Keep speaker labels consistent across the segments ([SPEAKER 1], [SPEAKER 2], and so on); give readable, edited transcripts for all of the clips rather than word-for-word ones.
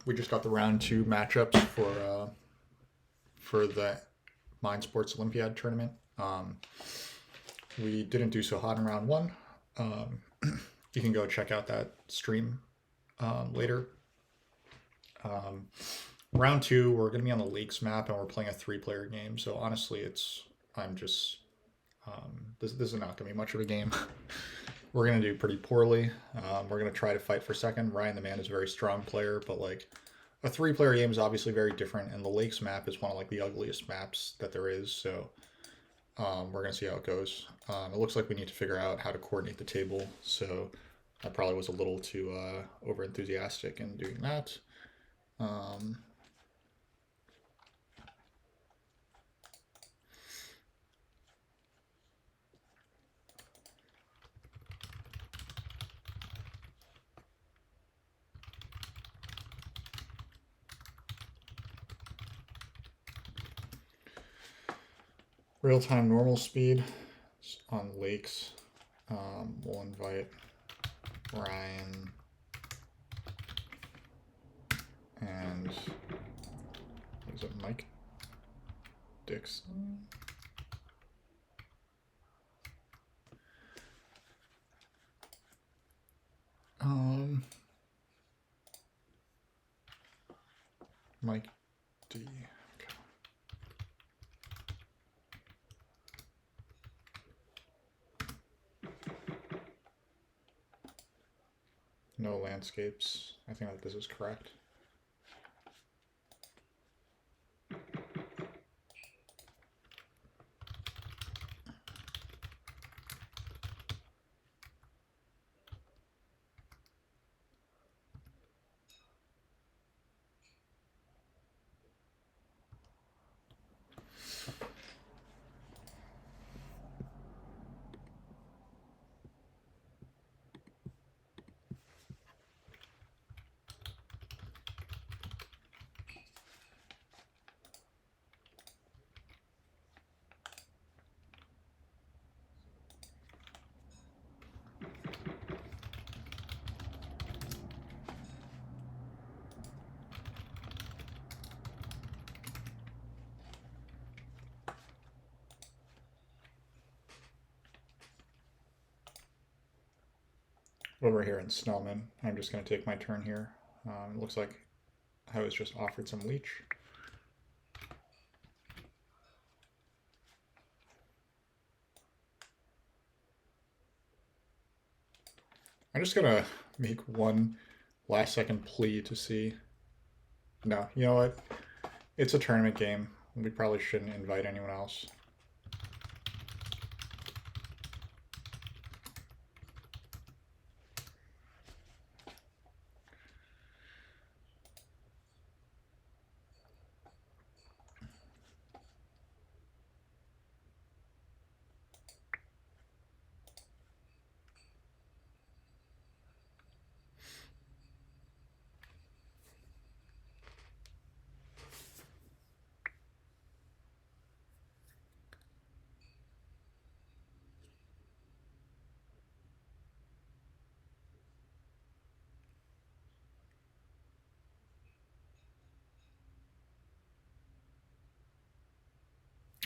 [SPEAKER 1] we just got the round 2 matchups for the Sports Olympiad tournament. We didn't do so hot in round 1. You can go check out that stream later. Round 2, we're going to be on the Lakes map, and we're playing a 3-player game. So honestly, this is not going to be much of a game. We're going to do pretty poorly. We're going to try to fight for second. Ryan the Man is a very strong player, but like a 3-player game is obviously very different, and the Lakes map is one of like the ugliest maps that there is. So we're going to see how it goes. It looks like we need to figure out how to coordinate the table. So I probably was a little too over enthusiastic in doing that. Real-time normal speed on Lakes. We'll invite Ryan and what is it, Mike Dixon? Mike D. Okay. No landscapes. I think that this is correct. Over here in Snellman, I'm just going to take my turn here. It looks like I was just offered some leech. I'm just going to make one last second plea to see. No, you know what? It's a tournament game. We probably shouldn't invite anyone else.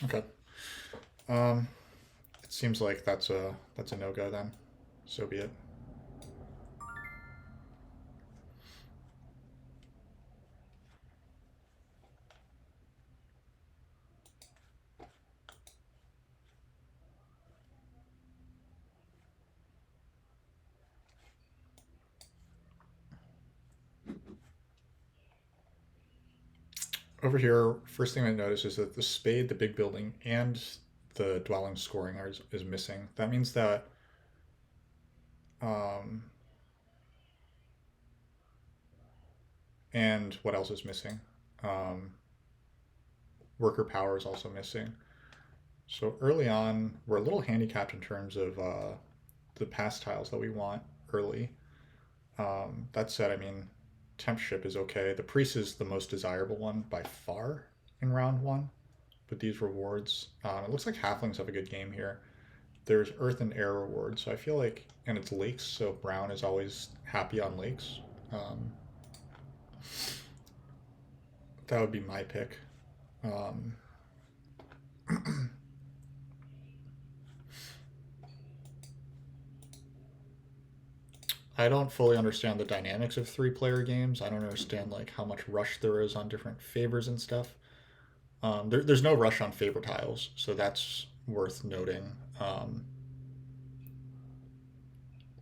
[SPEAKER 1] Okay. It seems like that's a no-go then. So be it. Over here, first thing I notice is that the spade, the big building, and the dwelling scoring is missing. That means that and what else is missing? Worker power is also missing. So early on, we're a little handicapped in terms of the pass tiles that we want early. That said, I mean, temp ship is okay. The priest is the most desirable one by far in round 1. But these rewards, it looks like halflings have a good game here. There's earth and air rewards, so I feel like, and it's lakes, so brown is always happy on lakes. That would be my pick. I don't fully understand the dynamics of three-player games. I don't understand like how much rush there is on different favors and stuff. There's no rush on favor tiles, so that's worth noting. But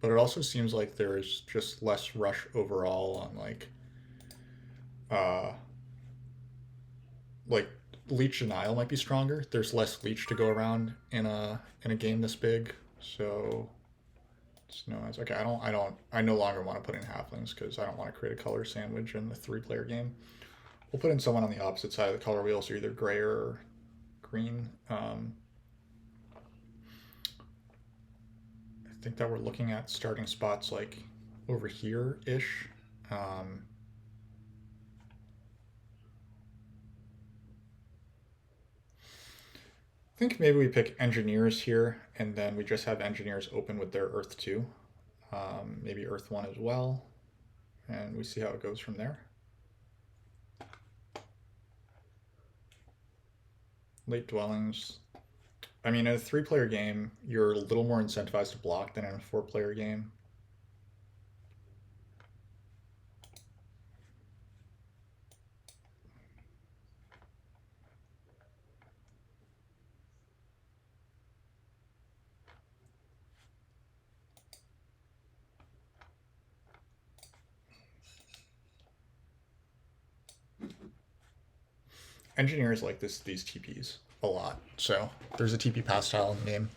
[SPEAKER 1] it also seems like there's just less rush overall on uh, like leech denial might be stronger. There's less leech to go around in a game this big, so it's no as okay. I no longer want to put in halflings because I don't want to create a color sandwich in the three-player game. We'll put in someone on the opposite side of the color wheel, so either gray or green. I think that we're looking at starting spots like over here ish. I think maybe we pick engineers here, and then we just have engineers open with their Earth 2. Maybe Earth 1 as well, and we see how it goes from there. Late dwellings. I mean, in a three-player game, you're a little more incentivized to block than in a four-player game. Engineers like these TPs a lot, so there's a TP pass tile in the game.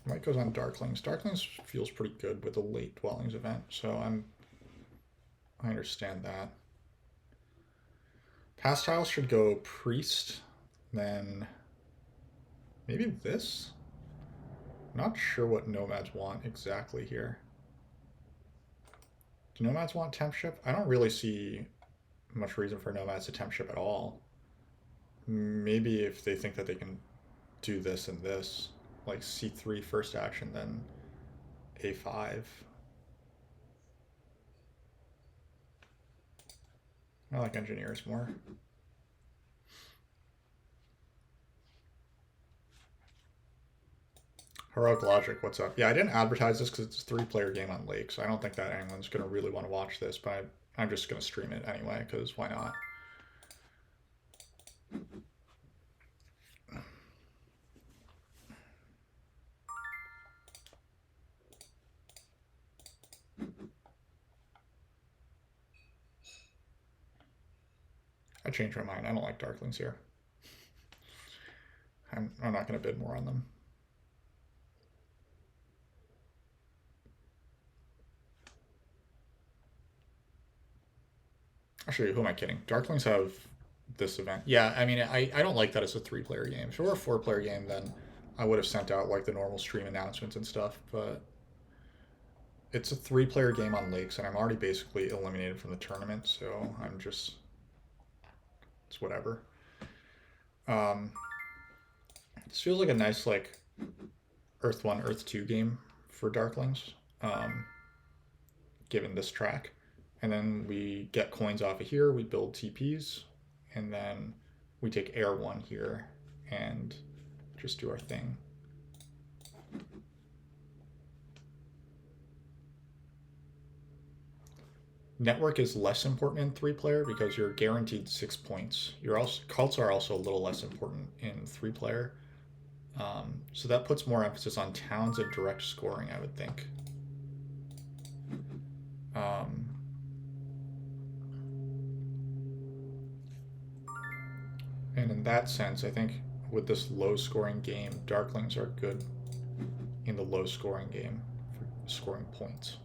[SPEAKER 1] Might goes on Darklings. Darklings feels pretty good with a late Dwellings event, so I understand that. Pass tiles should go Priest, then maybe this? Not sure what Nomads want exactly here. Do Nomads want Temp Ship? I don't really see much reason for Nomads to Temp Ship at all. Maybe if they think that they can do this and this, like C3 first action, then A5. I like engineers more. Heroic Logic, what's up? Yeah, I didn't advertise this because it's a three-player game on Lake, so I don't think that anyone's going to really want to watch this, but I'm just going to stream it anyway, because why not? I changed my mind. I don't like Darklings here. I'm not going to bid more on them. Actually, who am I kidding? Darklings have this event. Yeah, I mean, I don't like that it's a three-player game. If it were a four-player game, then I would have sent out like the normal stream announcements and stuff, but it's a three-player game on Lakes, and I'm already basically eliminated from the tournament, so I'm just... it's whatever. This feels like a nice like Earth 1, Earth 2 game for Darklings, given this track. And then we get coins off of here, we build TPs, and then we take Air 1 here and just do our thing. Network is less important in three-player because you're guaranteed 6 points. Cults are also a little less important in three-player. So that puts more emphasis on towns and direct scoring, I would think. And in that sense, I think with this low-scoring game, Darklings are good in the low-scoring game for scoring points.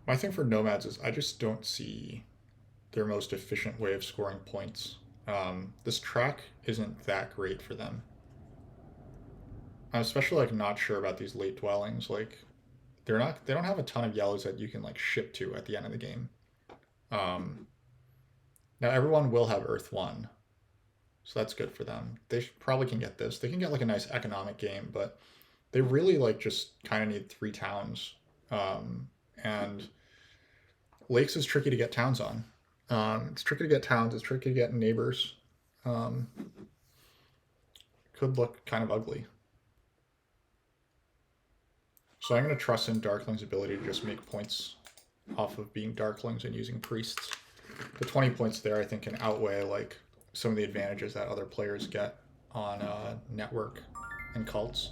[SPEAKER 1] My thing for Nomads is I just don't see their most efficient way of scoring points. This track isn't that great for them. I'm especially like not sure about these late dwellings. Like they don't have a ton of yellows that you can like ship to at the end of the game. Um, Now everyone will have Earth 1, so that's good for them. They probably can get this. They can get like a nice economic game, but they really like just kind of need 3 towns. And lakes is tricky to get towns on. It's tricky to get towns. It's tricky to get neighbors. Um, could look kind of ugly. So I'm going to trust in Darkling's ability to just make points off of being Darklings and using priests. The 20 points there, I think, can outweigh like some of the advantages that other players get on network and cults.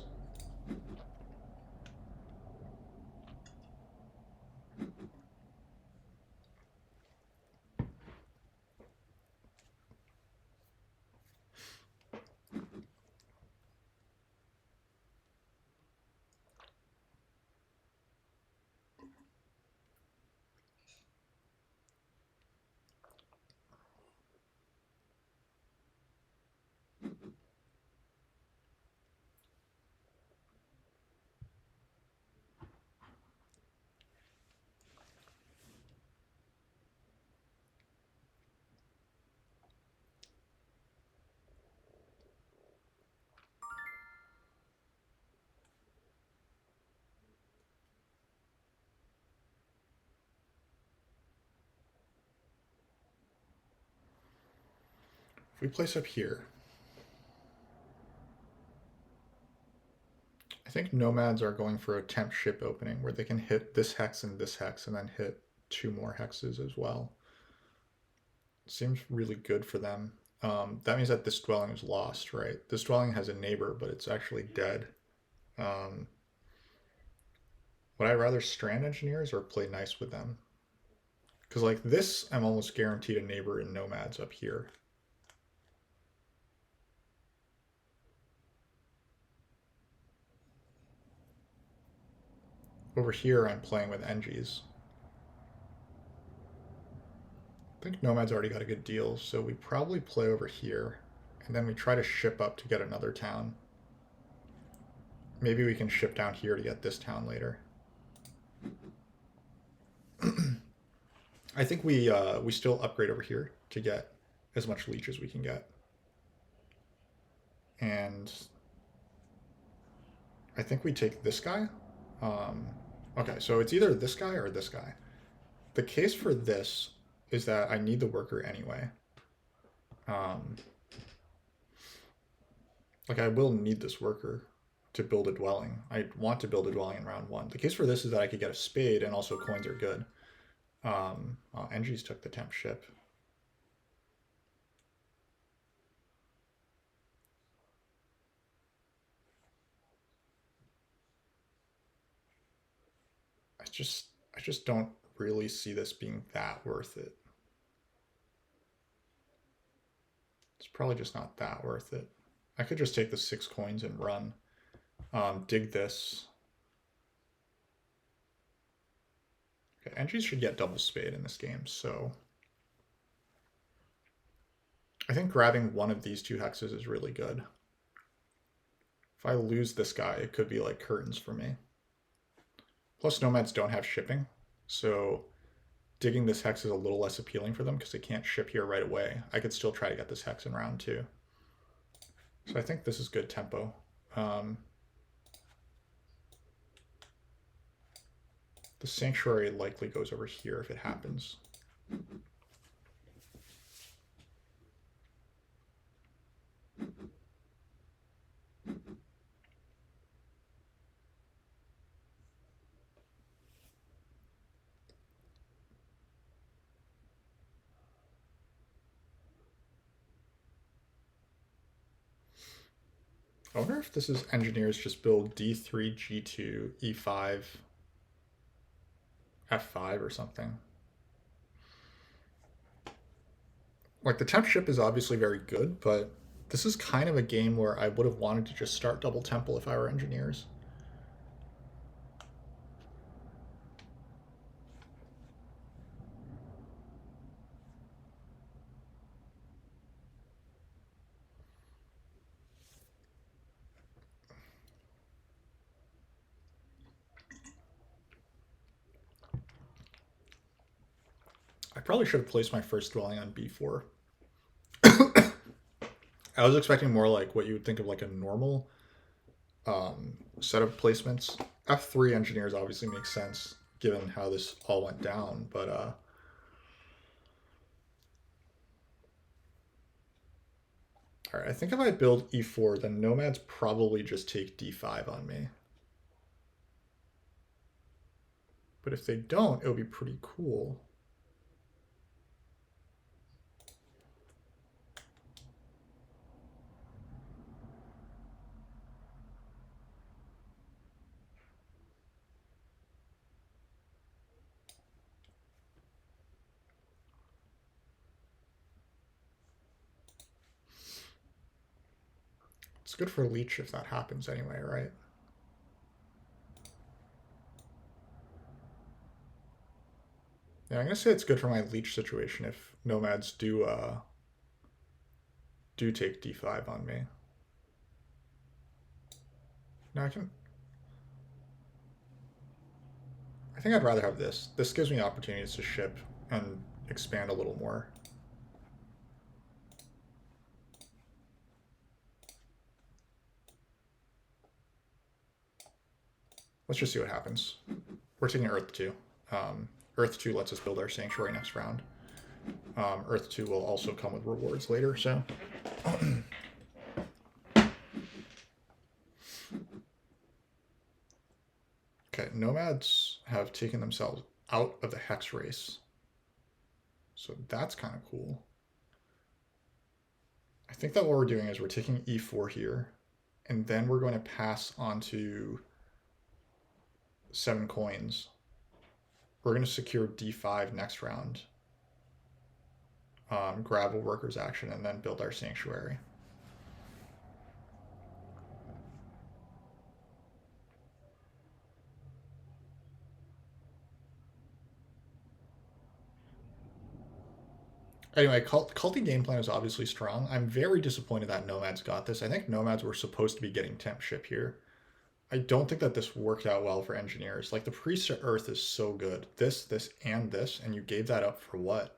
[SPEAKER 1] If we place up here, I think Nomads are going for a temp ship opening where they can hit this hex and then hit 2 more hexes as well. Seems really good for them. That means that this dwelling is lost, right? This dwelling has a neighbor, but it's actually dead. Would I rather strand engineers or play nice with them? Because like this, I'm almost guaranteed a neighbor in Nomads up here. Over here, I'm playing with Engies. I think Nomad's already got a good deal, so we probably play over here, and then we try to ship up to get another town. Maybe we can ship down here to get this town later. I think we still upgrade over here to get as much leech as we can get. And I think we take this guy. Okay, so it's either this guy or this guy. The case for this is that I need the worker anyway. Like I will need this worker to build a dwelling. I want to build a dwelling in round 1. The case for this is that I could get a spade and also coins are good. Engie's took the temp ship. I just don't really see this being that worth it. It's probably just not that worth it. I could just take the 6 coins and run. Dig this. Okay, Engie's should get double spade in this game, so I think grabbing one of these 2 hexes is really good. If I lose this guy, it could be like curtains for me. Plus, Nomads don't have shipping, so digging this hex is a little less appealing for them because they can't ship here right away. I could still try to get this hex in round 2. So I think this is good tempo. The Sanctuary likely goes over here if it happens. I wonder if this is engineers just build D3, G2, E5, F5 or something. Like the temp ship is obviously very good, but this is kind of a game where I would have wanted to just start double temple if I were engineers. I probably should have placed my first dwelling on b4. I was expecting more like what you would think of like a normal set of placements. F3 engineers obviously makes sense given how this all went down, but all right, I think if I build e4, then nomads probably just take d5 on me. But if they don't, it would be pretty cool. It's good for leech if that happens anyway, right? Yeah, I'm gonna say it's good for my leech situation if nomads do take d5 on me. Now I think I'd rather have this. This gives me opportunities to ship and expand a little more. Let's just see what happens. We're taking Earth 2. Earth 2 lets us build our sanctuary next round. Earth 2 will also come with rewards later, so... Okay, nomads have taken themselves out of the hex race. So that's kind of cool. I think that what we're doing is we're taking e4 here, and then we're going to pass on to 7 coins. We're going to secure d5 next round. Grab a worker's action, and then build our sanctuary. Anyway, culty game plan is obviously strong. I'm very disappointed that nomads got this. I think nomads were supposed to be getting temp ship here. I don't think that this worked out well for engineers. Like, the priest to earth is so good. This, and this, and you gave that up for what?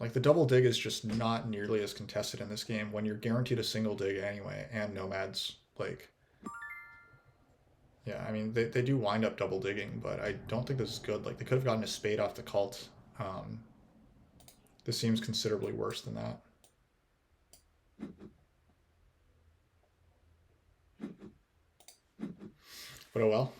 [SPEAKER 1] Like, the double dig is just not nearly as contested in this game when you're guaranteed a single dig anyway, and nomads, like... Yeah, I mean, they do wind up double digging, but I don't think this is good. Like, they could have gotten a spade off the cult. This seems considerably worse than that. But oh well.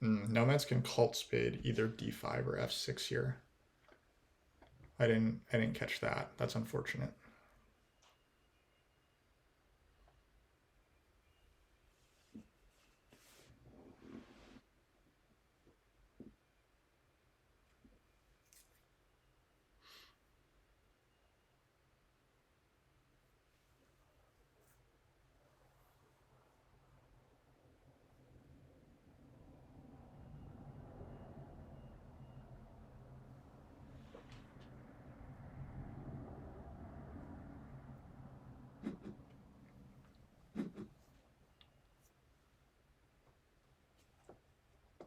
[SPEAKER 1] Nomads can cult spade either d5 or f6 here. I didn't catch that. That's unfortunate.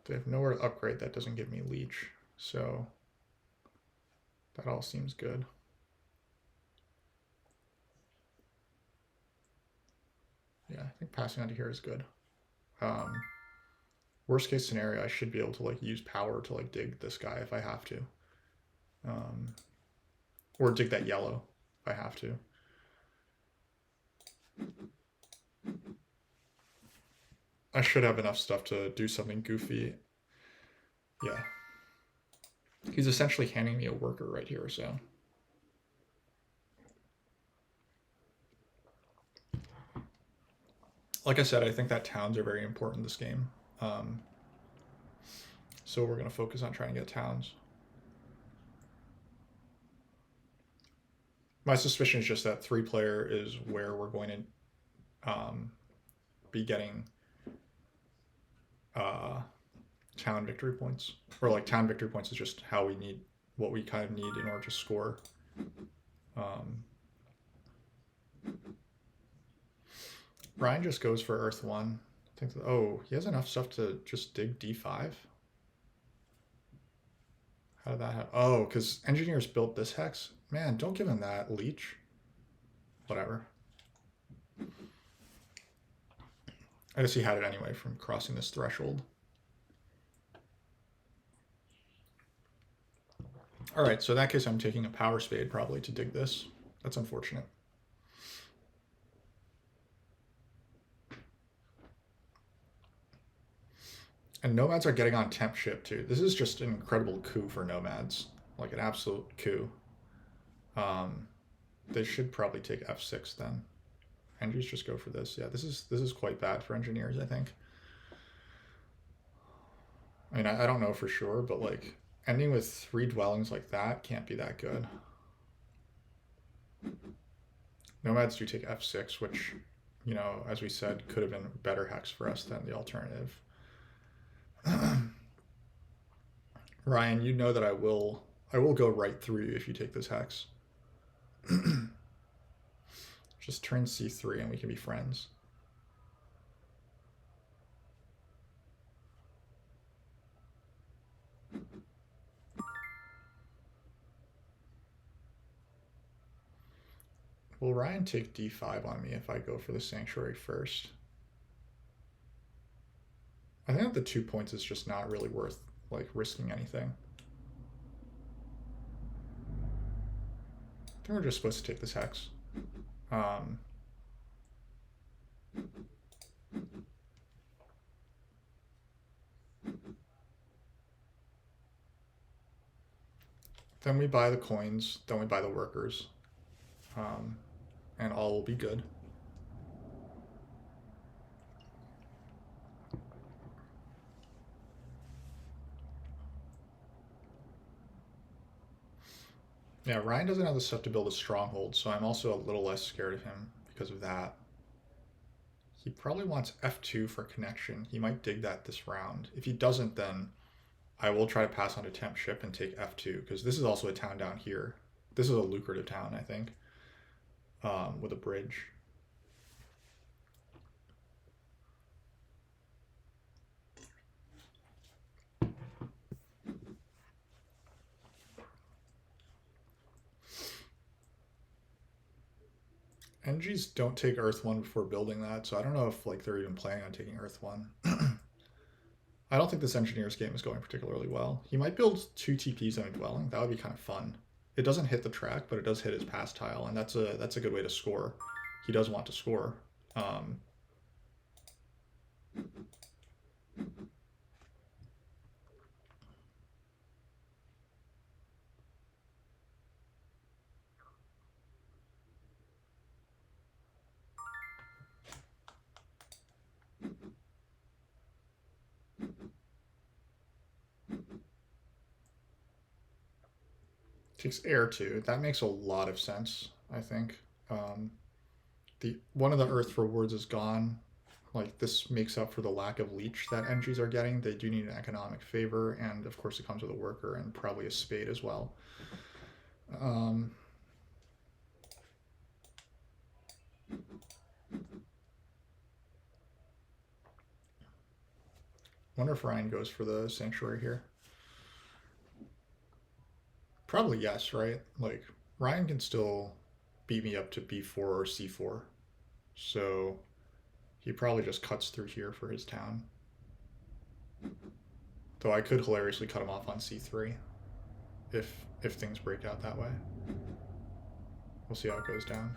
[SPEAKER 1] They have nowhere to upgrade that doesn't give me leech, so that all seems good. Yeah, I think passing on to here is good. Worst case scenario, I should be able to like use power to like dig this guy if I have to. Or dig that yellow if I have to. I should have enough stuff to do something goofy. Yeah. He's essentially handing me a worker right here, so. Like I said, I think that towns are very important in this game. So we're going to focus on trying to get towns. My suspicion is just that 3-player is where we're going to be getting town victory points. Or like town victory points is just how we need what we kind of need in order to score. Ryan just goes for Earth 1. I think oh, he has enough stuff to just dig D5? How did that happen? Oh, because engineers built this hex? Man, don't give him that, Leech. Whatever. I guess he had it anyway from crossing this threshold. All right, so in that case, I'm taking a power spade probably to dig this. That's unfortunate. And nomads are getting on temp ship too. This is just an incredible coup for nomads, like an absolute coup. They should probably take f6 then. Engineers just go for this. Yeah, this is quite bad for engineers, I think. I mean, I don't know for sure, but like ending with 3 dwellings like that can't be that good. Nomads do take f6, which, you know, as we said, could have been a better hex for us than the alternative. Ryan, you know that I will go right through you if you take this hex. Just turn c3 and we can be friends. Will Ryan take d5 on me if I go for the sanctuary first? I think that the 2 points is just not really worth like risking anything. I think we're just supposed to take this hex. Then we buy the coins, then we buy the workers, and all will be good. Yeah, Ryan doesn't have the stuff to build a stronghold, so I'm also a little less scared of him because of that. He probably wants f2 for connection. He might dig that this round. If he doesn't, then I will try to pass on to temp ship and take f2, because this is also a town down here. This is a lucrative town, I think, with a bridge. NGs don't take Earth 1 before building that, so I don't know if like they're even planning on taking Earth 1. I don't think this engineer's game is going particularly well. He might build 2 TPs in a dwelling. That would be kind of fun. It doesn't hit the track, but it does hit his pass tile, and that's a good way to score. He does want to score. Takes air too. That makes a lot of sense, I think. One of the Earth rewards is gone. Like, this makes up for the lack of leech that NGs are getting. They do need an economic favor, and of course it comes with a worker and probably a spade as well. Wonder if Ryan goes for the sanctuary here. Probably yes, right? Like, Ryan can still beat me up to b4 or c4. So he probably just cuts through here for his town. Though I could hilariously cut him off on c3 if things break out that way. We'll see how it goes down.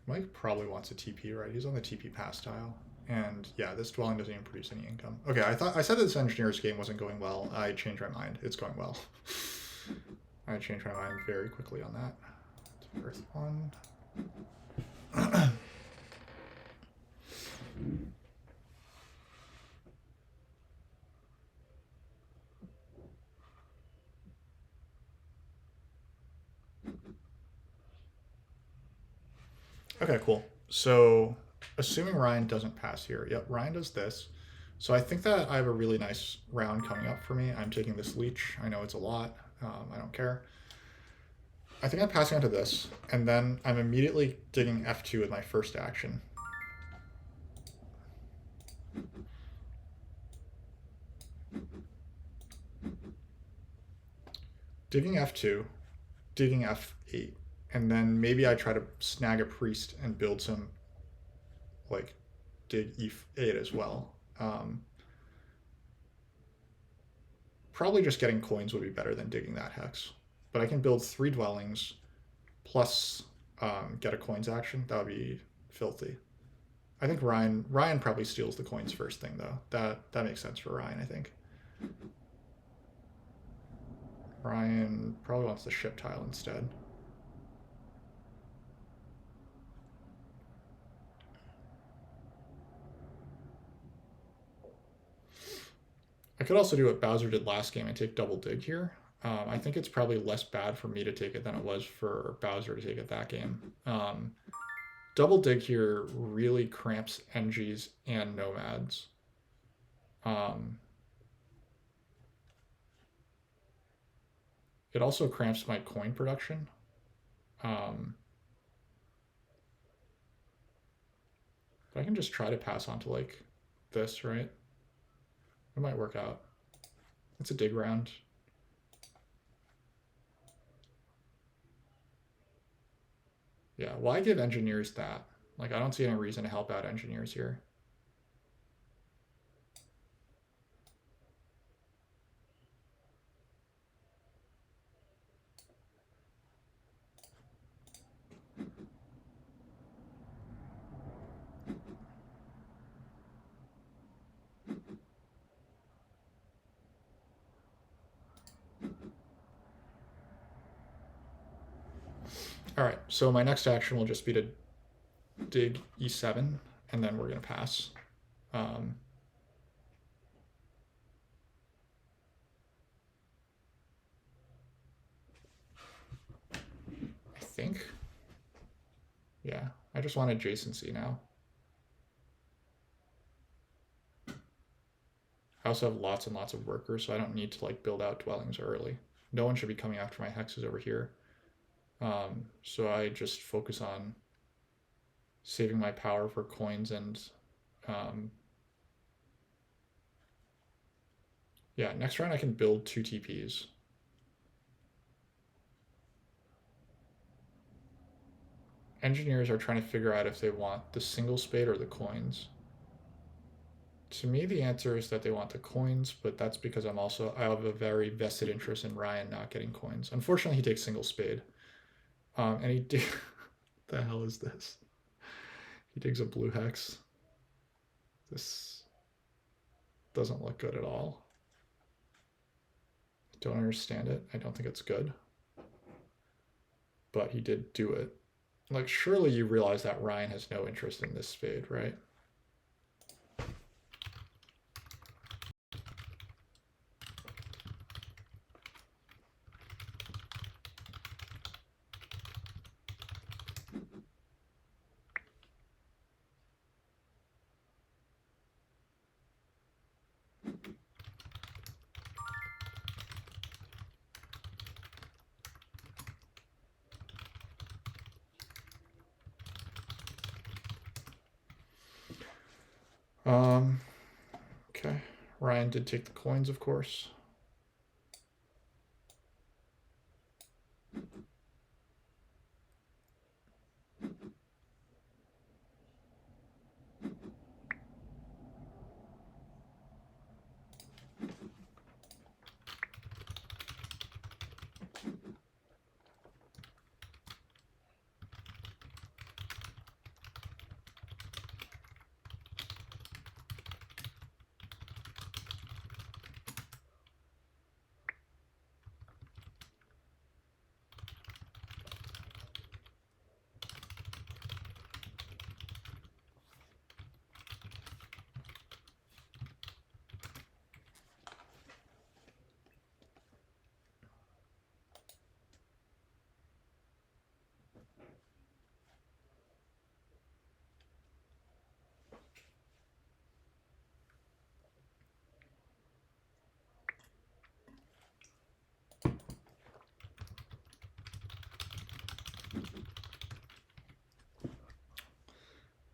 [SPEAKER 1] Mike probably wants a TP, right? He's on the TP pass tile. And yeah, this dwelling doesn't even produce any income. Okay, I said that this engineer's game wasn't going well. I changed my mind. It's going well. I changed my mind very quickly on that. Earth 1. Okay, cool. So assuming Ryan doesn't pass here, yep, Ryan does this. So I think that I have a really nice round coming up for me. I'm taking this leech. I know it's a lot. I don't care. I think I'm passing on to this, and then I'm immediately digging F2 with my first action. Digging F2, digging F8, and then maybe I try to snag a priest and build some, like, dig E8 as well. Probably just getting coins would be better than digging that hex. But I can build 3 dwellings plus get a coins action. That would be filthy. I think Ryan probably steals the coins first thing though. That makes sense for Ryan, I think. Ryan probably wants the ship tile instead. I could also do what Bowser did last game and take double dig here. I think it's probably less bad for me to take it than it was for Bowser to take it that game. Double dig here really cramps NGs and nomads. It also cramps my coin production. But I can just try to pass on to like this, right? It might work out. It's a dig round. Yeah, why give engineers that? Like, I don't see any reason to help out engineers here. All right, so my next action will just be to dig E7, and then we're going to pass. I think. Yeah, I just want adjacency now. I also have lots and lots of workers, so I don't need to like build out dwellings early. No one should be coming after my hexes over here. So I just focus on saving my power for coins and yeah, next round I can build 2 TPs. Engineers are trying to figure out if they want the single spade or the coins. To me, the answer is that they want the coins, but that's because I have a very vested interest in Ryan not getting coins. Unfortunately, he takes single spade. And he did. The hell is this? He digs a blue hex. This doesn't look good at all. Don't understand it. I don't think it's good. But he did do it. Like, surely you realize that Ryan has no interest in this spade, right? Okay. Ryan did take the coins, of course.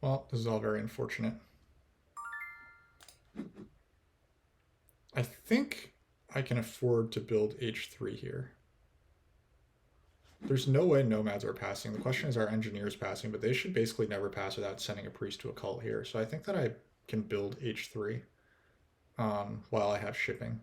[SPEAKER 1] Well, this is all very unfortunate. I think I can afford to build H3 here. There's no way nomads are passing. The question is, are engineers passing? But they should basically never pass without sending a priest to a cult here. So I think that I can build H3 while I have shipping.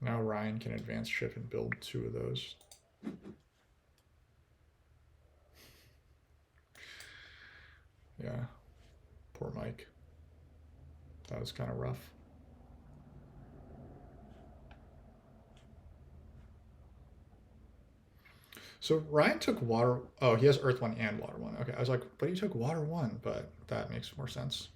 [SPEAKER 1] Now Ryan can advance ship and build 2 of those. Yeah, poor Mike. That was kind of rough. So Ryan took water. Oh, he has earth 1 and water 1. Okay, I was like, but he took water 1, but that makes more sense.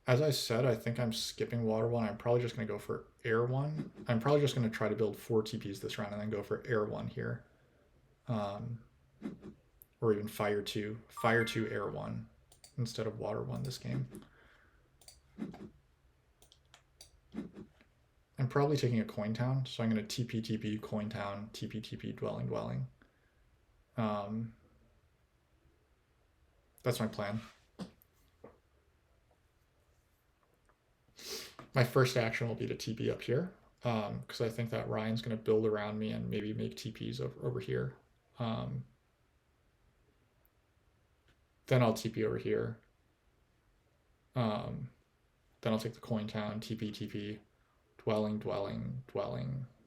[SPEAKER 1] As I said, I think I'm skipping water 1. I'm probably just going to go for air 1. I'm probably just going to try to build 4 TPs this round and then go for air 1 here. Or even fire 2. Fire 2, air 1 instead of water 1 this game. I'm probably taking a coin town, so I'm going to TP coin town, TP dwelling. That's my plan. My first action will be to TP up here, because I think that Ryan's going to build around me and maybe make TPs over here. Then I'll TP over here. Then I'll take the coin town, TP, dwelling.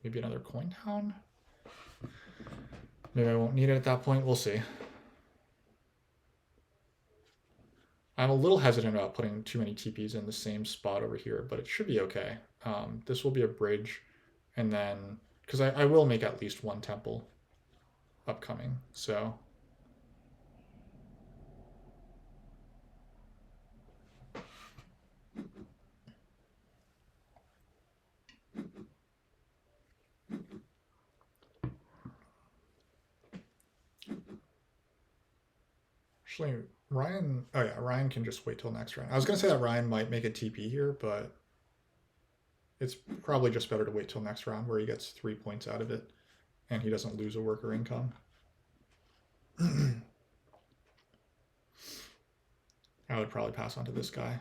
[SPEAKER 1] Maybe another coin town? Maybe I won't need it at that point. We'll see. I'm a little hesitant about putting too many TPs in the same spot over here, but it should be okay. This will be a bridge, and then, because I will make at least 1 temple upcoming, so. Actually, Ryan, oh yeah, Ryan can just wait till next round. I was going to say that Ryan might make a TP here, but it's probably just better to wait till next round where he gets 3 points out of it and he doesn't lose a worker income. I would probably pass on to this guy,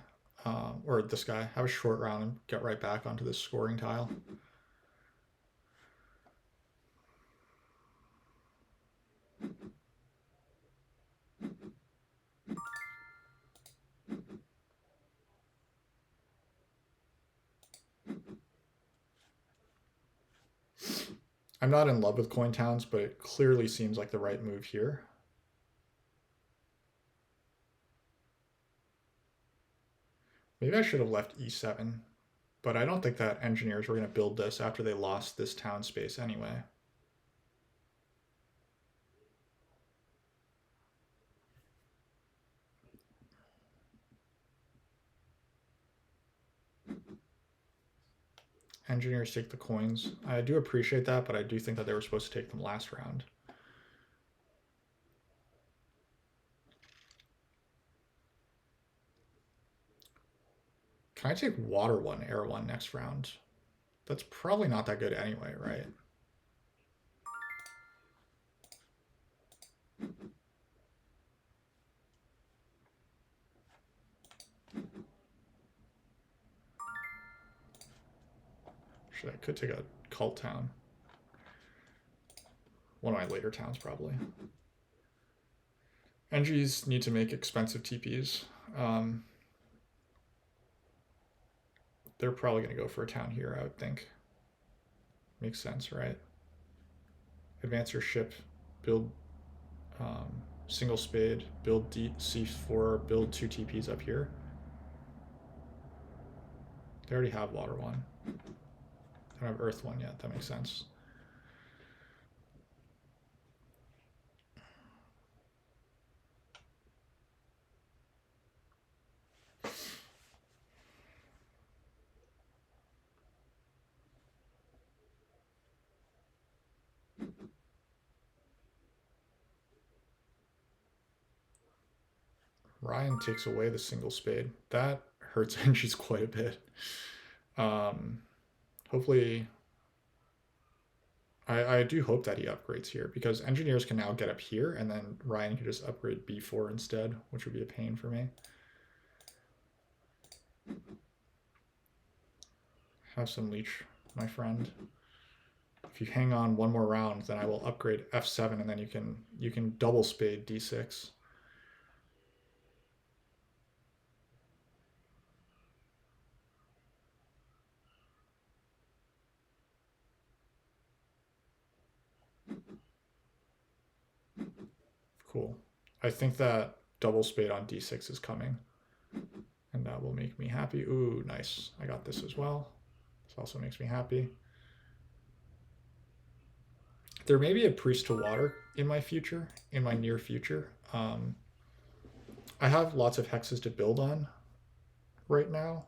[SPEAKER 1] or this guy. Have a short round and get right back onto this scoring tile. I'm not in love with coin towns, but it clearly seems like the right move here. Maybe I should have left e7, but I don't think that engineers were going to build this after they lost this town space anyway. Engineers take the coins. I do appreciate that, but I do think that they were supposed to take them last round. Can I take water 1, air 1 next round? That's probably not that good anyway, right? Actually, I could take a cult town. One of my later towns, probably. NGs need to make expensive TPs. They're probably going to go for a town here, I would think. Makes sense, right? Advance your ship, build single spade, build C4, build 2 TPs up here. They already have water 1. They don't have earth 1 yet. That makes sense. Ryan takes away the single spade. That hurts Angie's quite a bit. Hopefully, I do hope that he upgrades here because engineers can now get up here and then Ryan can just upgrade b4 instead, which would be a pain for me. Have some leech, my friend. If you hang on one more round, then I will upgrade f7 and then you can double spade d6. Cool. I think that double spade on d6 is coming. And that will make me happy. Ooh, nice. I got this as well. This also makes me happy. There may be a priest to water in my future, in my near future. I have lots of hexes to build on right now.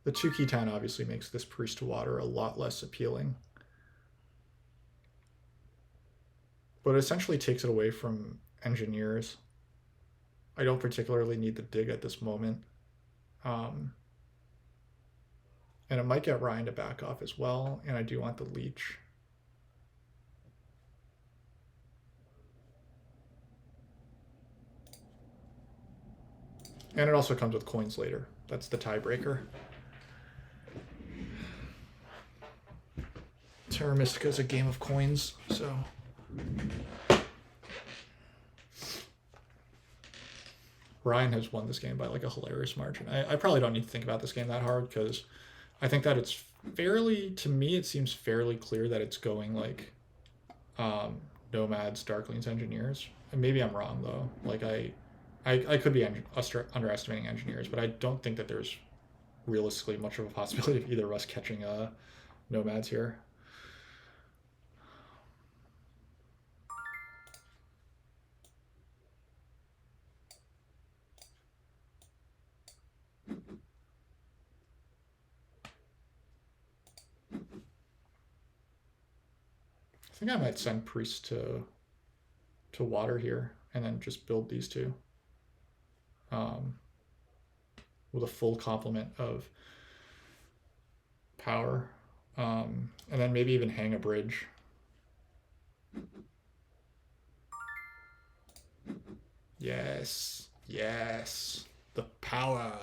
[SPEAKER 1] The 2 key town obviously makes this priest to water a lot less appealing. But it essentially takes it away from engineers. I don't particularly need the dig at this moment. And it might get Ryan to back off as well, and I do want the leech. And it also comes with coins later. That's the tiebreaker. Terra Mystica is a game of coins, so... Ryan has won this game by like a hilarious margin. I probably don't need to think about this game that hard because I think that it's fairly, to me, it seems fairly clear that it's going like Nomads, Darklings, Engineers. And maybe I'm wrong though. Like I could be underestimating Engineers, but I don't think that there's realistically much of a possibility of either of us catching Nomads here. I think I might send Priest to water here and then just build these two with a full complement of power, and then maybe even hang a bridge. Yes, yes, the power.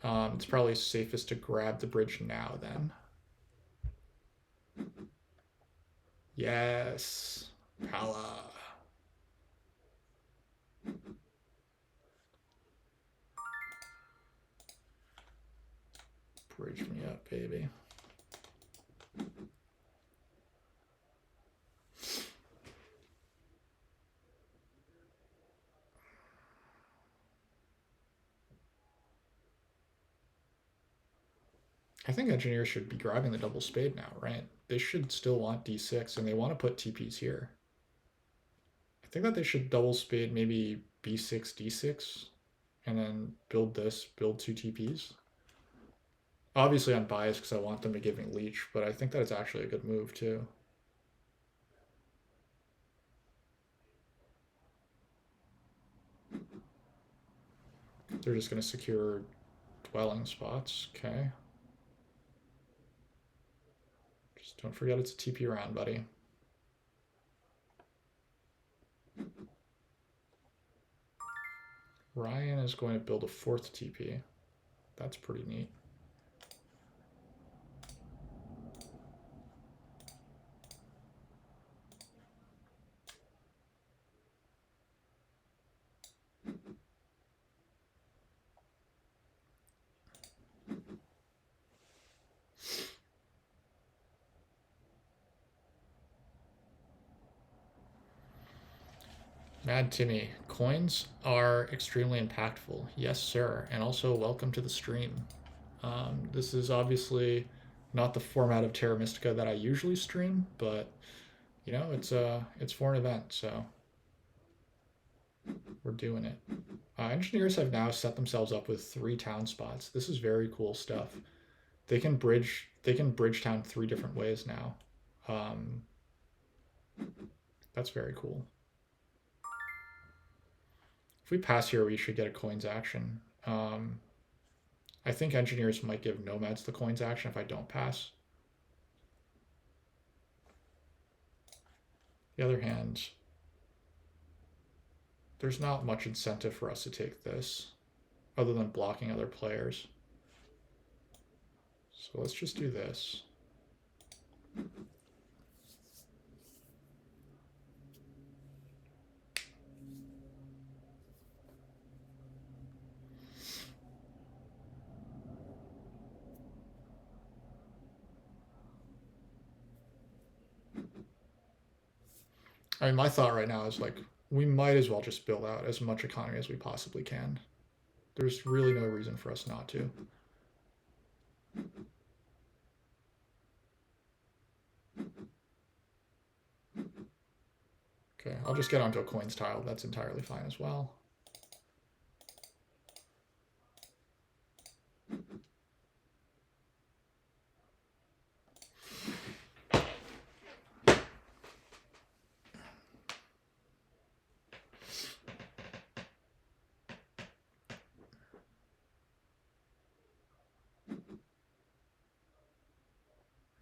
[SPEAKER 1] It's probably safest to grab the bridge now then. Yes, power. Bridge me up, baby. I think engineers should be grabbing the double spade now, right? They should still want d6, and they want to put TPs here. I think that they should double spade maybe b6, d6, and then build this, build 2 TPs. Obviously, I'm biased because I want them to give me leech, but I think that it's actually a good move, too. They're just going to secure dwelling spots, okay. Just don't forget it's a TP round, buddy. Ryan is going to build a 4th TP. That's pretty neat. Mad Timmy, coins are extremely impactful. Yes, sir. And also welcome to the stream. This is obviously not the format of Terra Mystica that I usually stream, but you know, it's for an event, so we're doing it. Engineers have now set themselves up with 3 town spots. This is very cool stuff. They can bridge town 3 different ways now. That's very cool. If we pass here, we should get a coins action. I think engineers might give nomads the coins action if I don't pass. The other hand, there's not much incentive for us to take this other than blocking other players. So let's just do this. I mean, my thought right now is like, we might as well just build out as much economy as we possibly can. There's really no reason for us not to. Okay, I'll just get onto a coins tile. That's entirely fine as well.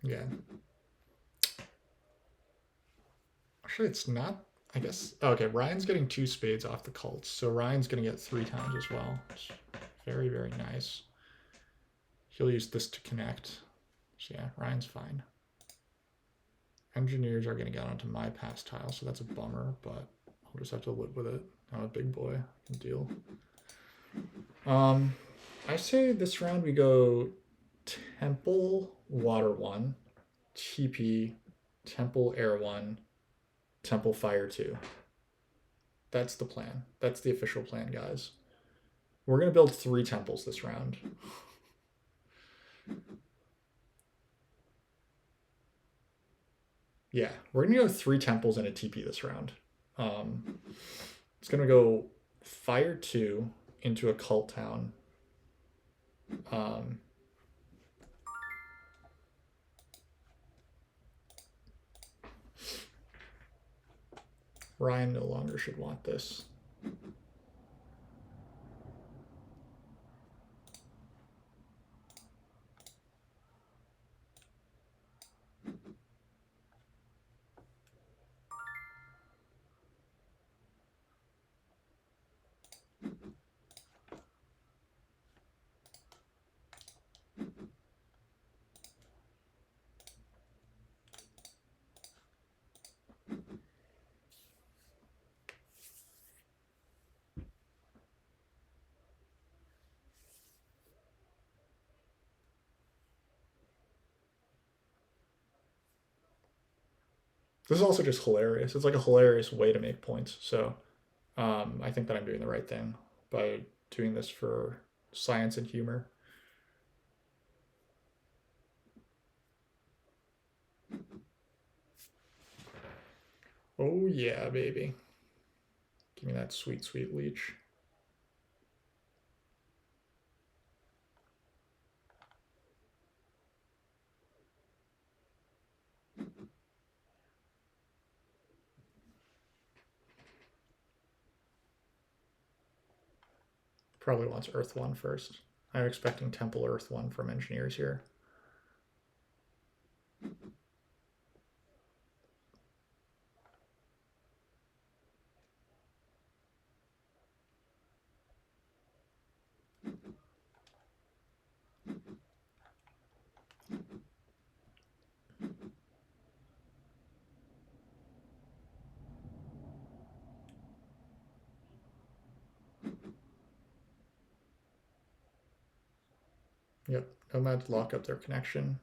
[SPEAKER 1] Yeah. Actually, it's not, I guess. Okay, Ryan's getting 2 spades off the cults, so Ryan's going to get 3 times as well. It's very, very nice. He'll use this to connect. So yeah, Ryan's fine. Engineers are going to get onto my pass tile, so that's a bummer, but I'll just have to live with it. I'm a big boy. I can deal. I say this round we go Temple, Water 1, TP, Temple, Air 1, Temple, Fire 2. That's the plan. That's the official plan, guys. We're going to build 3 temples this round. Yeah, we're going to go 3 temples and a TP this round. It's going to go Fire 2 into a cult town. Ryan no longer should want this. This is also just hilarious. It's like a hilarious way to make points. So I think that I'm doing the right thing by doing this for science and humor. Oh yeah, baby. Give me that sweet, sweet leech. Probably wants Earth 1 first. I'm expecting Temple Earth 1 from engineers here. Yep, nomads lock up their connection.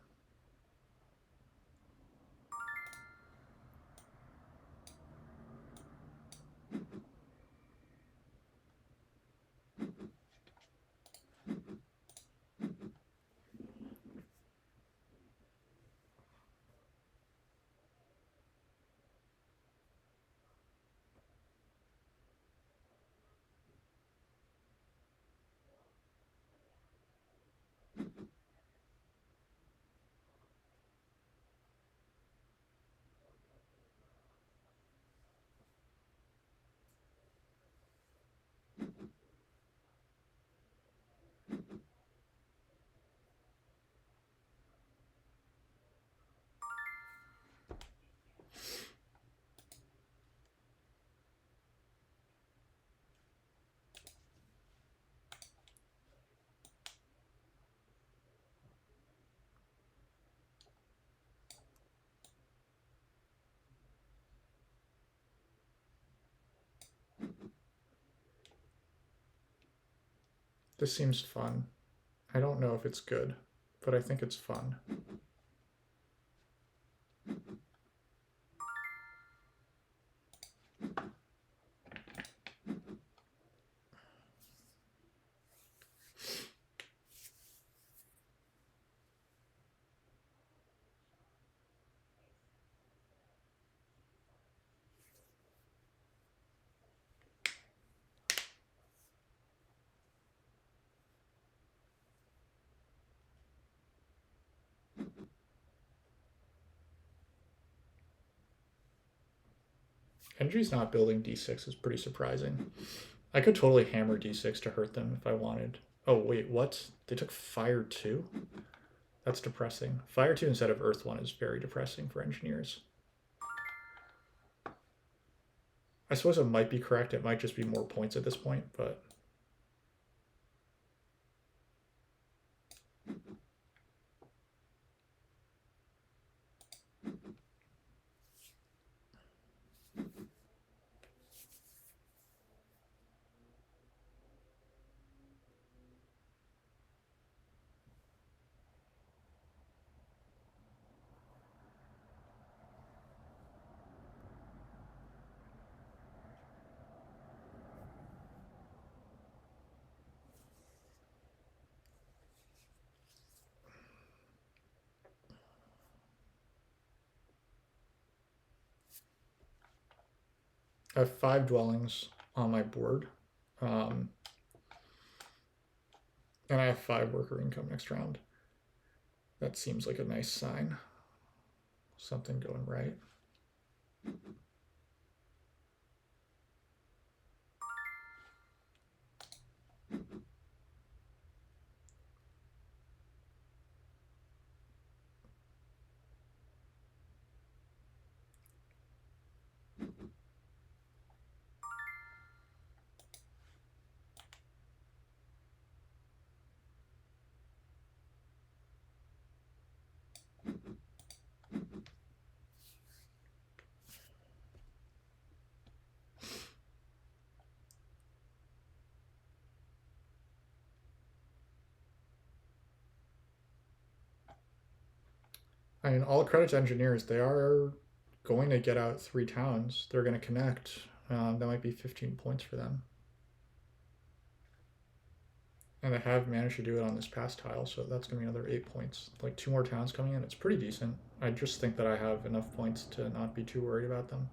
[SPEAKER 1] This seems fun. I don't know if it's good, but I think it's fun. Energy's not building d6 is pretty surprising. I could totally hammer d6 to hurt them if I wanted. Oh, wait, what? They took fire 2? That's depressing. Fire 2 instead of earth 1 is very depressing for engineers. I suppose it might be correct. It might just be more points at this point, but... I have 5 dwellings on my board. And I have 5 worker income next round. That seems like a nice sign. Something going right. I mean, all credit to engineers. They are going to get out 3 towns. They're going to connect. That might be 15 points for them. And they have managed to do it on this past tile, so that's going to be another 8 points. Like 2 more towns coming in. It's pretty decent. I just think that I have enough points to not be too worried about them.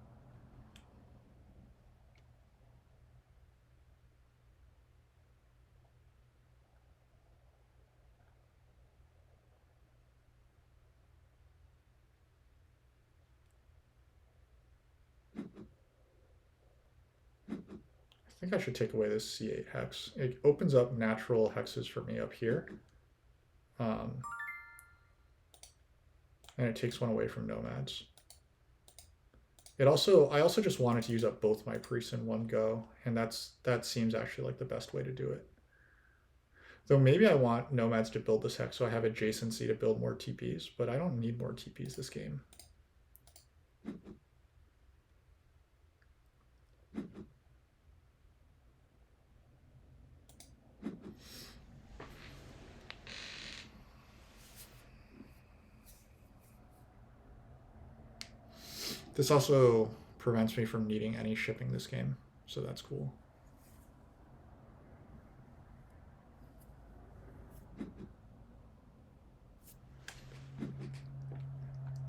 [SPEAKER 1] I think I should take away this C8 hex. It opens up natural hexes for me up here. And it takes one away from nomads. I also just wanted to use up both my priests in one go, and that seems actually like the best way to do it. Though maybe I want nomads to build this hex so I have adjacency to build more TPs, but I don't need more TPs this game. This also prevents me from needing any shipping this game, so that's cool.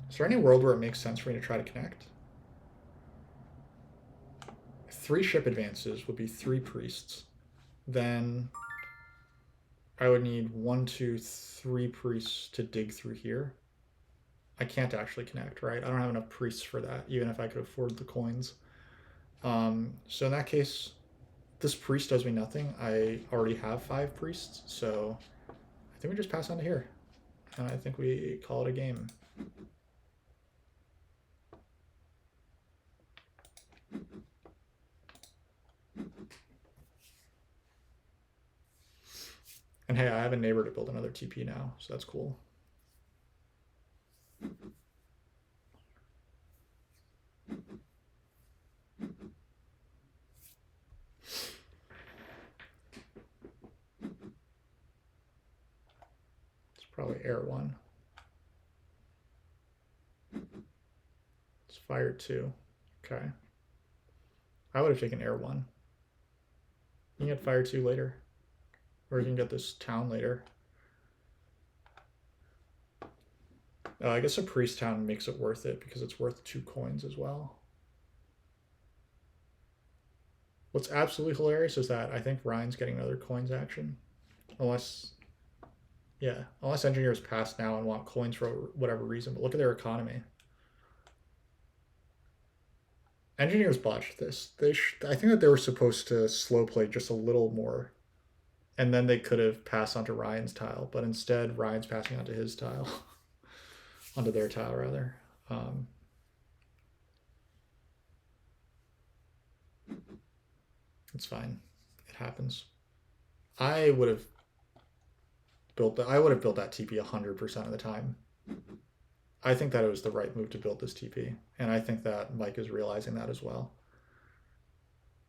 [SPEAKER 1] Is there any world where it makes sense for me to try to connect? 3 ship advances would be 3 priests. Then I would need 1, 2, 3 priests to dig through here. I can't actually connect, right? I don't have enough priests for that, even if I could afford the coins. So in that case, this priest does me nothing. I already have 5 priests, so I think we just pass on to here. And I think we call it a game. And hey, I have a neighbor to build another TP now, so that's cool. Probably air 1. It's fire 2. Okay. I would have taken air 1. You can get fire 2 later. Or you can get this town later. I guess a priest town makes it worth it because it's worth 2 coins as well. What's absolutely hilarious is that I think Ryan's getting another coins action. Unless engineers pass now and want coins for whatever reason. But look at their economy. Engineers botched this. I think that they were supposed to slow play just a little more. And then they could have passed onto Ryan's tile. But instead, Ryan's passing onto his tile. Onto their tile, rather. It's fine. It happens. I would have built that TP 100% of the time. I think that it was the right move to build this TP, and I think that Mike is realizing that as well.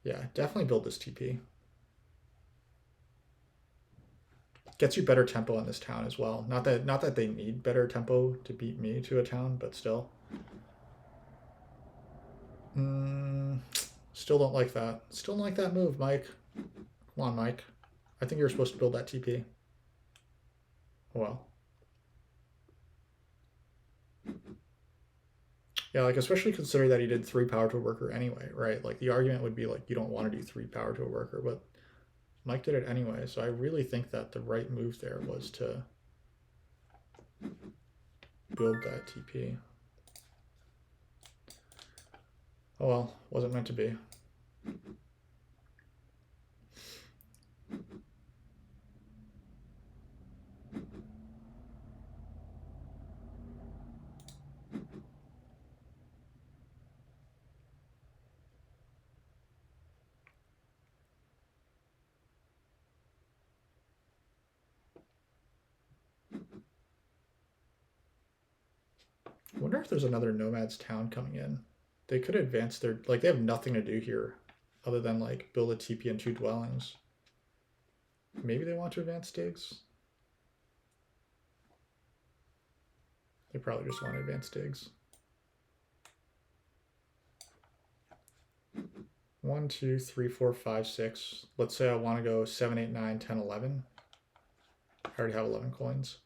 [SPEAKER 1] Yeah, definitely build this TP. Gets you better tempo on this town as well. Not that they need better tempo to beat me to a town, but still. Still don't like that. Still don't like that move, Mike. Come on, Mike. I think you're supposed to build that TP. Well. Yeah, like especially considering that he did 3 power to a worker anyway, right? Like the argument would be like you don't want to do 3 power to a worker, but Mike did it anyway. So I really think that the right move there was to build that TP. Oh well, wasn't meant to be. I wonder if there's another Nomad's town coming in. They could advance their... Like, they have nothing to do here other than, like, build a TP and 2 dwellings. Maybe they want to advance digs? They probably just want to advance digs. 1, 2, 3, 4, 5, 6. Let's say I want to go 7, 8, 9, 10, 11. I already have 11 coins.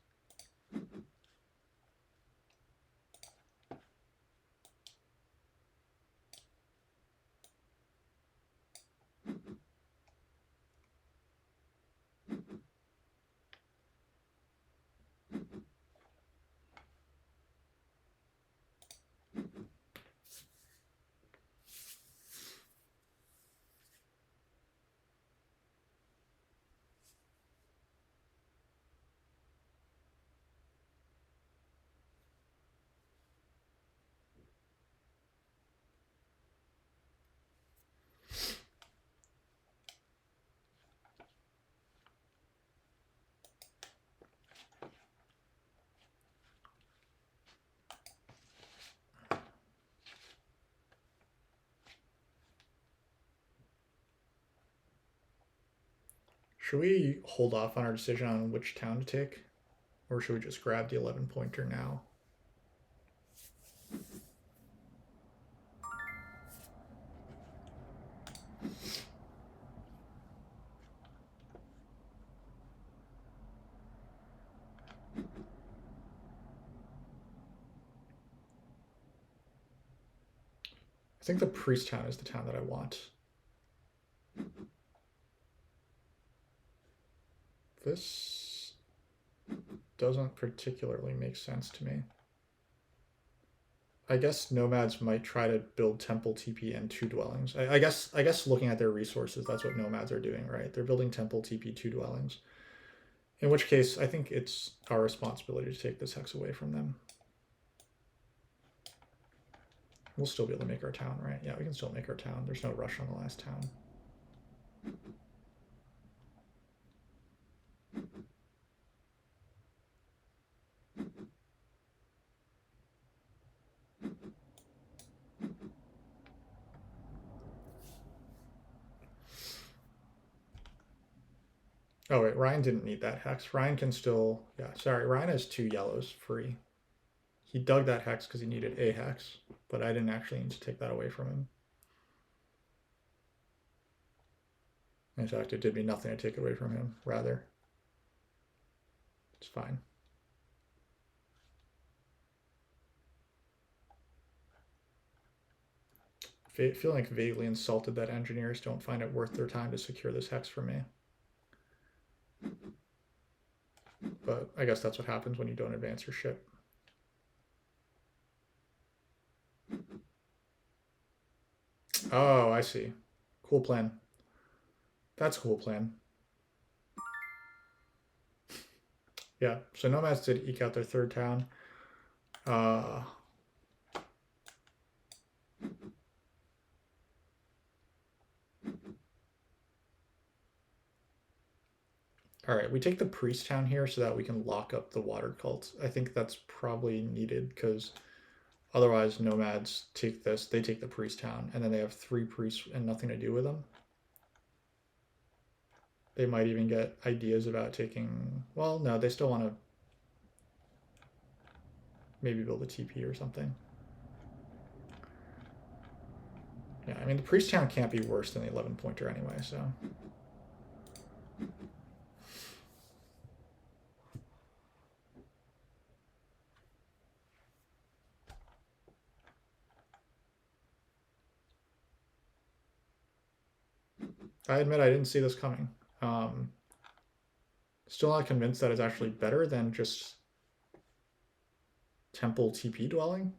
[SPEAKER 1] Should we hold off on our decision on which town to take? Or should we just grab the 11-pointer now? I think the priest town is the town that I want. This doesn't particularly make sense to me. I guess nomads might try to build temple TP and 2 dwellings. I guess looking at their resources, that's what nomads are doing, right? They're building temple TP 2 dwellings. In which case, I think it's our responsibility to take this hex away from them. We'll still be able to make our town, right? Yeah, we can still make our town. There's no rush on the last town. Oh wait, Ryan didn't need that hex. Ryan can still, yeah, sorry, Ryan has 2 yellows free. He dug that hex because he needed a hex, but I didn't actually need to take that away from him. In fact, it did me nothing to take away from him, rather. It's fine. Feel like vaguely insulted that engineers don't find it worth their time to secure this hex for me. But I guess that's what happens when you don't advance your ship. Oh, I see. Cool plan. That's a cool plan. Yeah, so Nomads did eke out their 3rd town. All right, we take the priest town here so that we can lock up the water cults. I think that's probably needed because otherwise Nomads take this, they take the priest town, and then they have 3 priests and nothing to do with them. They might even get ideas about taking, well, no, they still want to maybe build a TP or something. Yeah, I mean, the priest town can't be worse than the 11 pointer anyway, so. I admit I didn't see this coming. Still not convinced that it's actually better than just temple TP dwelling.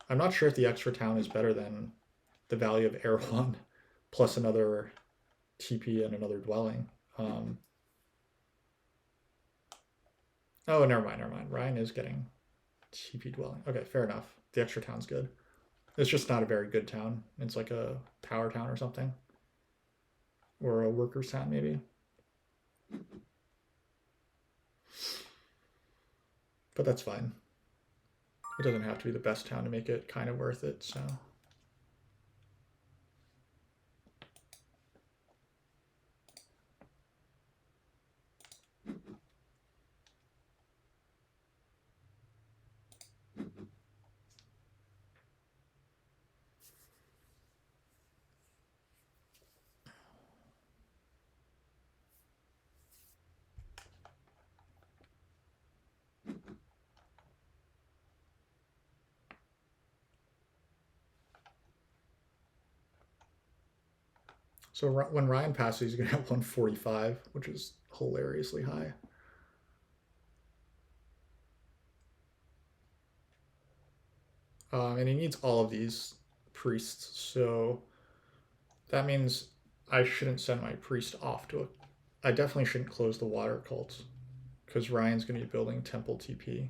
[SPEAKER 1] I'm not sure if the extra town is better than the value of Air 1 plus another TP and another dwelling. Oh, never mind. Ryan is getting TP dwelling. Okay, fair enough. The extra town's good. It's just not a very good town. It's like a power town or something. Or a workers town, maybe. But that's fine. It doesn't have to be the best town to make it kind of worth it, so. So when Ryan passes, he's going to have 145, which is hilariously high. And he needs all of these priests, so that means I shouldn't send my priest off to a... I definitely shouldn't close the water cults, because Ryan's going to be building temple TP.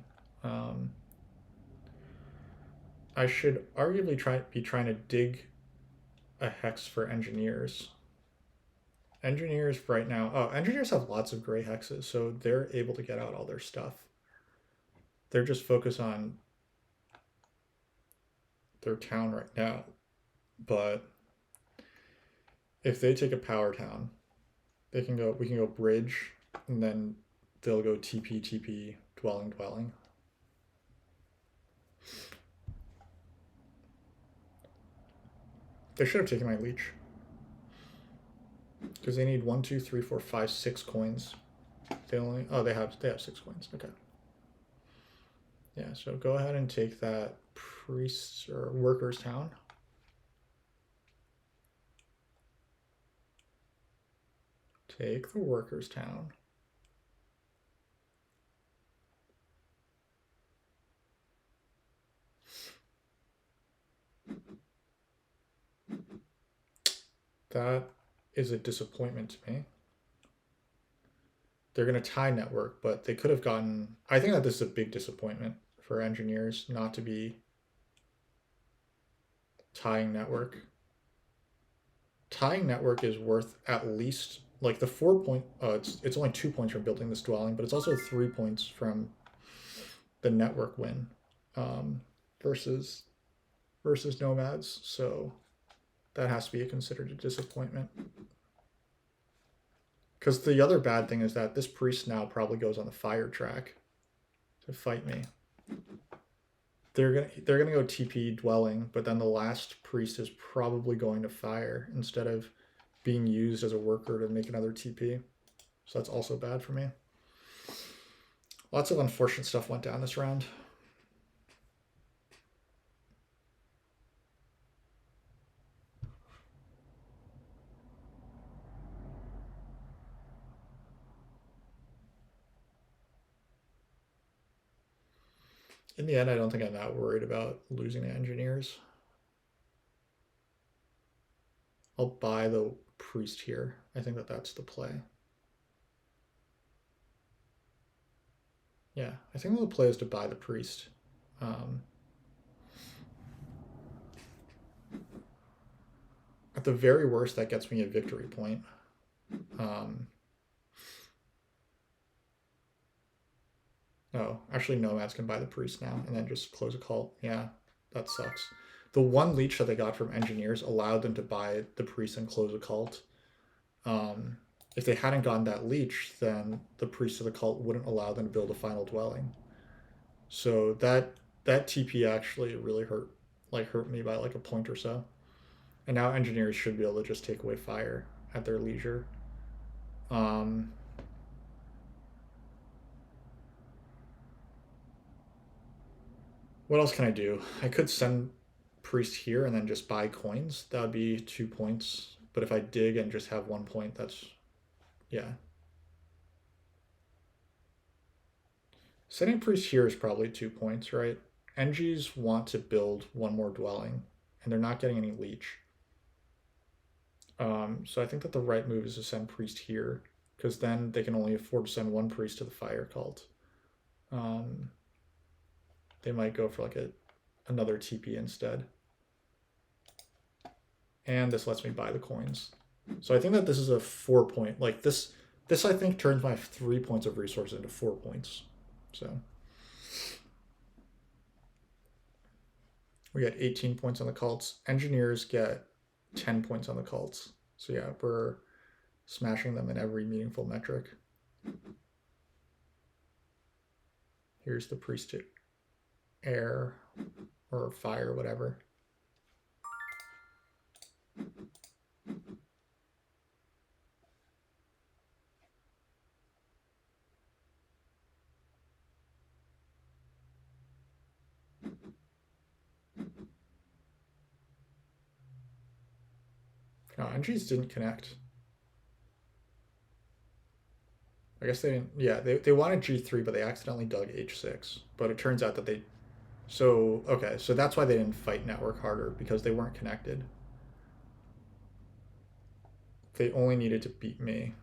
[SPEAKER 1] I should arguably be trying to dig a hex for engineers. Engineers right now... Oh, engineers have lots of gray hexes, so they're able to get out all their stuff. They're just focused on their town right now. But if they take a power town, we can go bridge, and then they'll go TP, dwelling. They should have taken my leech. Because they need 1, 2, 3, 4, 5, 6 coins. They have 6 coins. Okay. Yeah, so go ahead and take that priests or workers town. Take the workers town. That is a disappointment to me. They're going to tie network, but they could have gotten... I think that this is a big disappointment for engineers not to be tying network. Tying network is worth at least... Like the 4 point... it's only 2 points from building this dwelling, but it's also 3 points from the network win versus Nomads. So that has to be considered a disappointment. Because the other bad thing is that this priest now probably goes on the fire track to fight me. They're gonna go TP dwelling, but then the last priest is probably going to fire instead of being used as a worker to make another TP. So that's also bad for me. Lots of unfortunate stuff went down this round. In the end, I don't think I'm that worried about losing to engineers. I'll buy the priest here. I think that that's the play. Yeah, I think the play is to buy the priest. At the very worst, that gets me a victory point. Oh, actually, nomads can buy the priest now and then just close a cult. Yeah, that sucks. The one leech that they got from engineers allowed them to buy the priest and close a cult. If they hadn't gotten that leech, then the priest of the cult wouldn't allow them to build a final dwelling. So that TP actually really hurt me by like a point or so. And now engineers should be able to just take away fire at their leisure. What else can I do? I could send priest here and then just buy coins. That would be 2 points. But if I dig and just have 1 point, that's, yeah. Sending priest here is probably 2 points, right? Engies want to build one more dwelling, and they're not getting any leech. So I think that the right move is to send priest here, because then they can only afford to send one priest to the fire cult. They might go for like another TP instead. And this lets me buy the coins. So I think that this is a 4 point. Like this I think turns my 3 points of resource into 4 points. So we get 18 points on the cults. Engineers get 10 points on the cults. So yeah, we're smashing them in every meaningful metric. Here's the priest to air or fire, whatever. No, entries didn't connect. I guess they didn't. Yeah, they wanted G3, but they accidentally dug H6. But it turns out that they. So, okay, so that's why they didn't fight network harder, because they weren't connected. They only needed to beat me,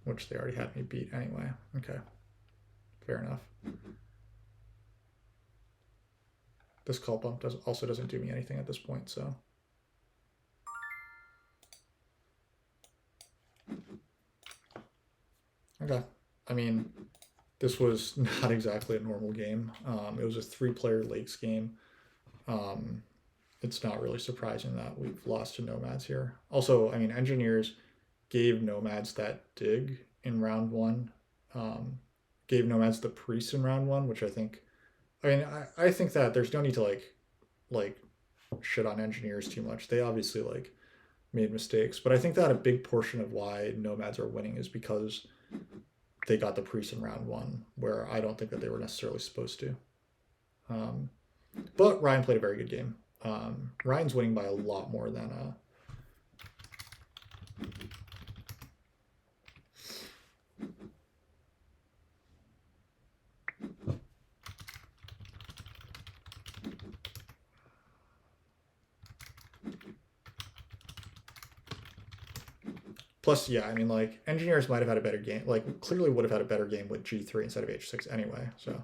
[SPEAKER 1] which they already had me beat anyway. Okay, fair enough. This call bump also doesn't do me anything at this point, so. Okay, I mean, this was not exactly a normal game. It was a 3-player Lakes game. It's not really surprising that we've lost to nomads here. Also, I mean, engineers gave nomads that dig in round 1. Gave nomads the priest in round 1, which I think. I mean, I think that there's no need to like shit on engineers too much. They obviously like made mistakes, but I think that a big portion of why nomads are winning is because they got the priest in round 1, where I don't think that they were necessarily supposed to. But Ryan played a very good game. Ryan's winning by a lot more than plus, yeah, I mean, like, engineers might have had a better game. Like, clearly would have had a better game with G3 instead of H6 anyway, so.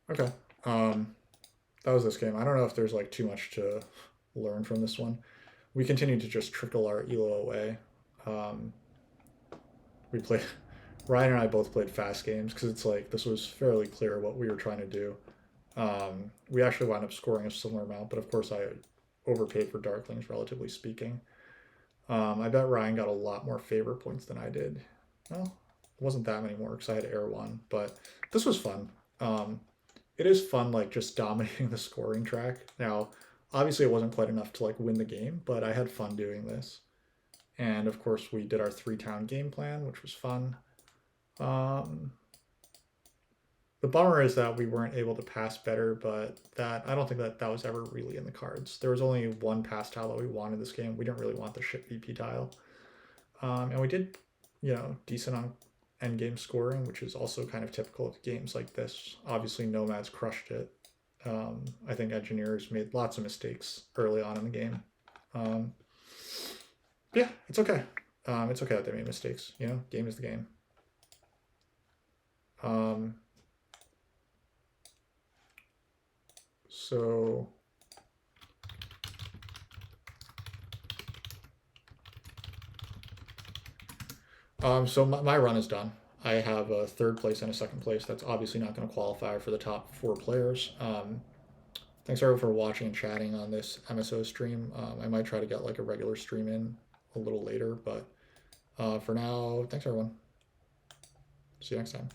[SPEAKER 1] Okay. That was this game. I don't know if there's like too much to learn from this one. We continued to just trickle our elo away. Um, we played Ryan and I both played fast games because it's like this was fairly clear what we were trying to do. We actually wound up scoring a similar amount, but of course I overpaid for Darklings, relatively speaking. I bet Ryan got a lot more favor points than I did. Well, it wasn't that many more because I had Air 1, but this was fun. Um, it is fun, like just dominating the scoring track. Now, obviously, it wasn't quite enough to like win the game, but I had fun doing this. And of course, we did our 3-town game plan, which was fun. Um, the bummer is that we weren't able to pass better, but that I don't think that that was ever really in the cards. There was only one pass tile that we wanted this game. We didn't really want the ship VP tile, and we did, decent on end game scoring, which is also kind of typical of games like this. Obviously, Nomads crushed it. I think Engineers made lots of mistakes early on in the game. Um, yeah, it's okay. It's okay that they made mistakes. Game is the game. Um, so so my run is done. I have a third place and a second place. That's obviously not going to qualify for the top 4 players. Thanks everyone for watching and chatting on this MSO stream. I might try to get like a regular stream in a little later, but for now, thanks everyone. See you next time.